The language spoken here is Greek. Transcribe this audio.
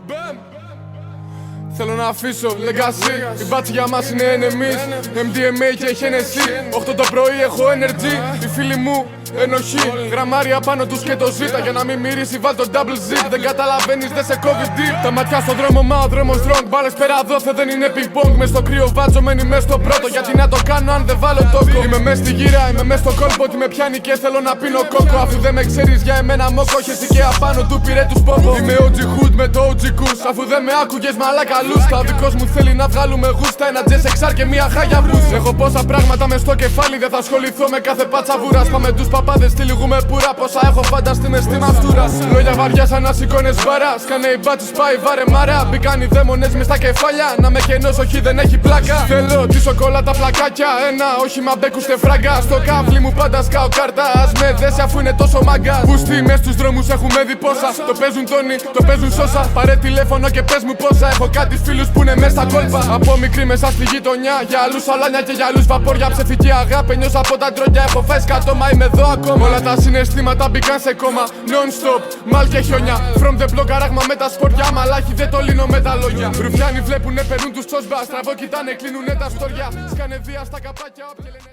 Μπαμ! Θέλω να αφήσω legacy. Οι μπάτσοι για μας είναι enemies. MDMA και Hennessy. 8 το πρωί έχω energy. Οι φίλοι μου ενοχή. Γραμμάρια πάνω τους και το ζήτα. Για να μην μυρίσει βάλ το double zip. Δεν καταλαβαίνεις, δεν σε κόβει deep. Τα ματιά στον δρόμο, μα ο δρόμος wrong. Μπάλες πέρα δόθε, δεν είναι ping pong. Μες στο κρύο βάτσο, μένει μες στο πρώτο. Γιατί να το κάνω αν δεν βάλω τόκο. Είμαι μες στη γύρα, είμαι μες στο κόλπο. Ότι με πιάνει και θέλω να πίνω κόκο. Αφού δεν με ξέρεις για εμένα μόκο. Έχεις και απάνω του πήρε τους πόμπο. Είμαι OG Hood με το OG Goose. Αφού δεν με άκουγες μαλάκα λούστα. Ο δικός μου θέλει να βγάλουμε γούστα. Ένα JSXR και μια χάγια μπούς. Έχω πόσα πράγματα μες στο κεφάλι. Δεν θα ασχοληθώ με κάθε πάτσα βούρας. Πάμε τους παπάδες, τυλιγούμε πουρα. Πόσα έχω φανταστεί μες στη μαυτούρα. Λόγια βαριά σαν να σηκώνες βάρα. Σκάνε οι μπάτσες πάει βάρε μάρα. Μπήκαν οι δαίμονες μες στα κεφάλια. Να με κενός, όχι δεν έχει πλάκα. Θέλω τη σοκολάτα πλακάκια. Ένα όχι μα μπέκουστε φράγκα. Στο κάβλι μου πάντα σκάω κάρτα. Ας με δέσει αφού είναι τόσο μάγκα. Πούστη μες στους δρόμους έχουμε δει πόσα. Το παίζουν τόνι, το παίζουν σώσα. Πάρε τηλέφωνο και πες μου πόσα. Έχω κάτι φίλους που είναι μες στα κόλπα. Από μικρή μέσα στη γειτονιά. Για άλλους αλάνια και για άλλους βαπόρια. Ψευτική αγάπη νιώσα από τα ντρόγια. Έχω φάει σκατόμα, είμαι εδώ ακόμα. Όλα τα συναισθήματα μπήκαν σε κόμμα. Non-stop, μάλ και χιόνια. From the block, αράγμα με τα σποριά. Μαλάκι δεν το λύνω με τα λόγια. Ρουφιάνοι βλέπουνε, παίρνουν τους τσόσμπα. Στραβό κοιτάνε, κλείνουνε τα στόρια. Σκάνε βία στα καπάκια, όποιοι λένε.